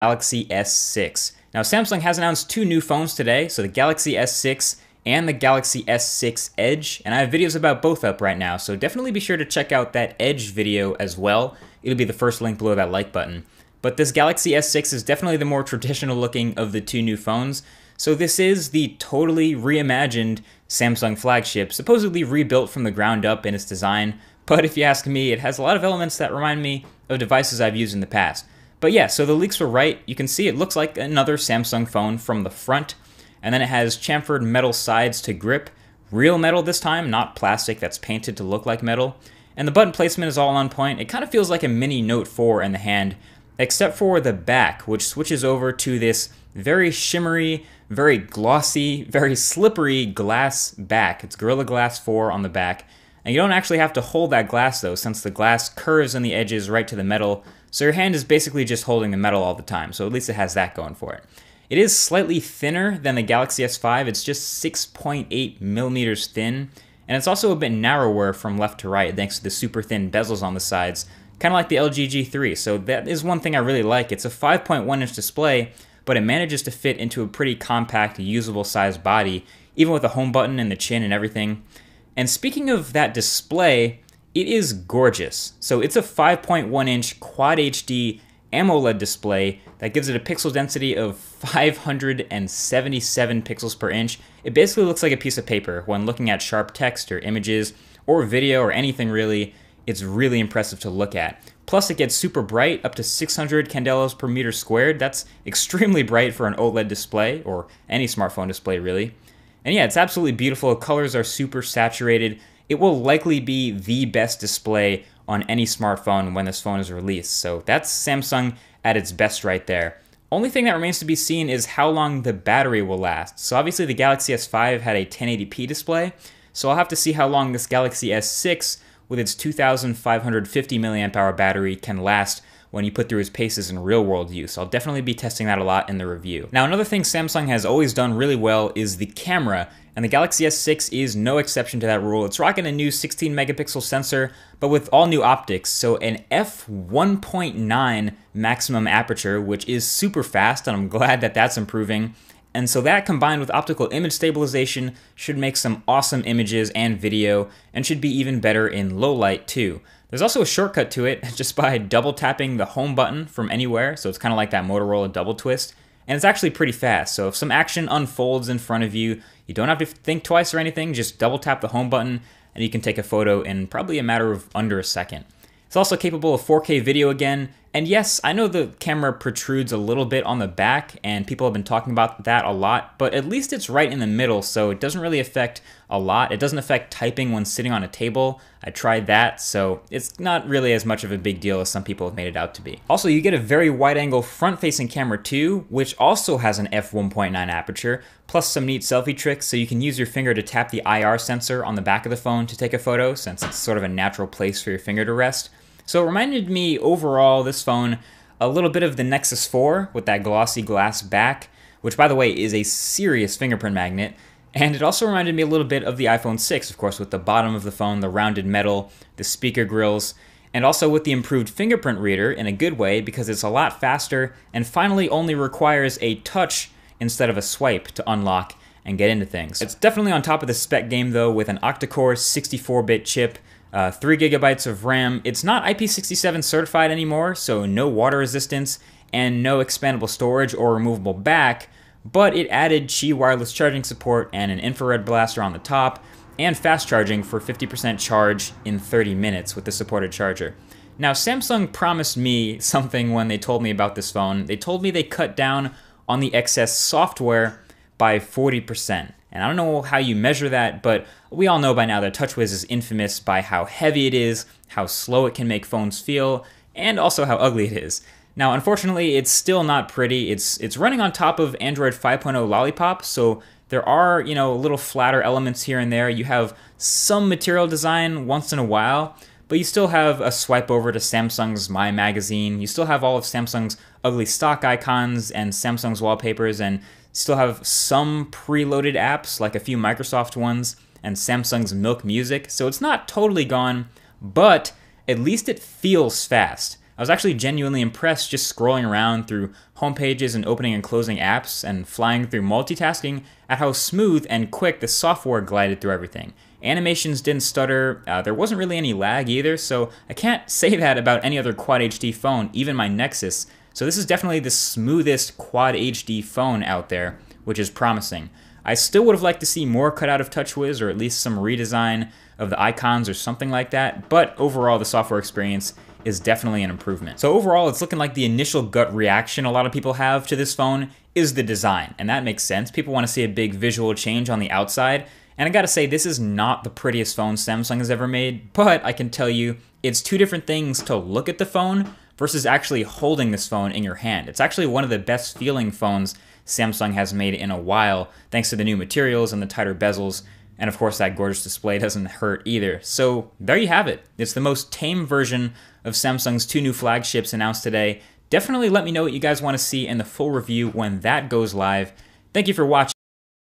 Galaxy S6. Now, Samsung has announced two new phones today, so the Galaxy S6 and the Galaxy S6 Edge, and I have videos about both up right now, so definitely be sure to check out that Edge video as well. It'll be the first link below that like button. But this Galaxy S6 is definitely the more traditional looking of the two new phones, so this is the totally reimagined Samsung flagship, supposedly rebuilt from the ground up in its design, but if you ask me, it has a lot of elements that remind me of devices I've used in the past. But yeah, so the leaks were right. You can see it looks like another Samsung phone from the front, and then it has chamfered metal sides to grip, real metal this time, not plastic that's painted to look like metal, and the button placement is all on point. It kind of feels like a mini Note 4 in the hand, except for the back, which switches over to this very shimmery, very glossy, very slippery glass back. It's Gorilla Glass 4 on the back, and you don't actually have to hold that glass though, since the glass curves on the edges right to the metal, so your hand is basically just holding the metal all the time, so at least it has that going for it. It is slightly thinner than the Galaxy S5, it's just 6.8 millimeters thin, and it's also a bit narrower from left to right thanks to the super thin bezels on the sides, kind of like the LG G3, so that is one thing I really like. It's a 5.1 inch display, but it manages to fit into a pretty compact, usable sized body, even with the home button and the chin and everything. And speaking of that display, it is gorgeous. So it's a 5.1 inch Quad HD AMOLED display that gives it a pixel density of 577 pixels per inch. It basically looks like a piece of paper when looking at sharp text or images or video or anything really. It's really impressive to look at. Plus it gets super bright, up to 600 candelas per meter squared. That's extremely bright for an OLED display, or any smartphone display really. And yeah, it's absolutely beautiful. Colors are super saturated. It will likely be the best display on any smartphone when this phone is released. So that's Samsung at its best right there. Only thing that remains to be seen is how long the battery will last. So obviously the Galaxy S5 had a 1080p display, so I'll have to see how long this Galaxy S6 with its 2,550 mAh battery can last when you put through its paces in real-world use. I'll definitely be testing that a lot in the review. Now, another thing Samsung has always done really well is the camera, and the Galaxy S6 is no exception to that rule. It's rocking a new 16 megapixel sensor, but with all new optics, so an f1.9 maximum aperture, which is super fast, and I'm glad that that's improving. And so that combined with optical image stabilization should make some awesome images and video, and should be even better in low light too. There's also a shortcut to it just by double tapping the home button from anywhere, so it's kind of like that Motorola double twist, and it's actually pretty fast. So if some action unfolds in front of you, you don't have to think twice or anything, just double tap the home button and you can take a photo in probably a matter of under a second. It's also capable of 4K video again, and yes, I know the camera protrudes a little bit on the back, and people have been talking about that a lot, but at least it's right in the middle, so it doesn't really affect a lot. It doesn't affect typing when sitting on a table. I tried that, so it's not really as much of a big deal as some people have made it out to be. Also, you get a very wide-angle front-facing camera too, which also has an f1.9 aperture, plus some neat selfie tricks, so you can use your finger to tap the IR sensor on the back of the phone to take a photo, since it's sort of a natural place for your finger to rest. So it reminded me overall, this phone, a little bit of the Nexus 4 with that glossy glass back, which by the way is a serious fingerprint magnet. And it also reminded me a little bit of the iPhone 6, of course, with the bottom of the phone, the rounded metal, the speaker grills, and also with the improved fingerprint reader in a good way because it's a lot faster and finally only requires a touch instead of a swipe to unlock and get into things. It's definitely on top of the spec game though, with an octa-core 64-bit chip, 3 gigabytes of RAM. It's not IP67 certified anymore, so no water resistance and no expandable storage or removable back, but it added Qi wireless charging support and an infrared blaster on the top, and fast charging for 50% charge in 30 minutes with the supported charger. Now, Samsung promised me something when they told me about this phone. They told me they cut down on the excess software by 40%. And I don't know how you measure that, but we all know by now that TouchWiz is infamous by how heavy it is, how slow it can make phones feel, and also how ugly it is. Now, unfortunately, it's still not pretty. It's running on top of Android 5.0 Lollipop, so there are, little flatter elements here and there. You have some material design once in a while, but you still have a swipe over to Samsung's My Magazine. You still have all of Samsung's ugly stock icons and Samsung's wallpapers, and still have some preloaded apps, like a few Microsoft ones, and Samsung's Milk Music. So it's not totally gone, but at least it feels fast. I was actually genuinely impressed just scrolling around through home pages and opening and closing apps and flying through multitasking at how smooth and quick the software glided through everything. Animations didn't stutter, there wasn't really any lag either, so I can't say that about any other Quad HD phone, even my Nexus. So this is definitely the smoothest Quad HD phone out there, which is promising. I still would have liked to see more cut out of TouchWiz, or at least some redesign of the icons or something like that, but overall the software experience is definitely an improvement. So overall, it's looking like the initial gut reaction a lot of people have to this phone is the design, and that makes sense. People want to see a big visual change on the outside, and I gotta say, this is not the prettiest phone Samsung has ever made, but I can tell you, it's two different things to look at the phone versus actually holding this phone in your hand. It's actually one of the best feeling phones Samsung has made in a while, thanks to the new materials and the tighter bezels, and of course that gorgeous display doesn't hurt either. So there you have it. It's the most tame version of Samsung's two new flagships announced today. Definitely let me know what you guys want to see in the full review when that goes live. Thank you for watching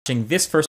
this first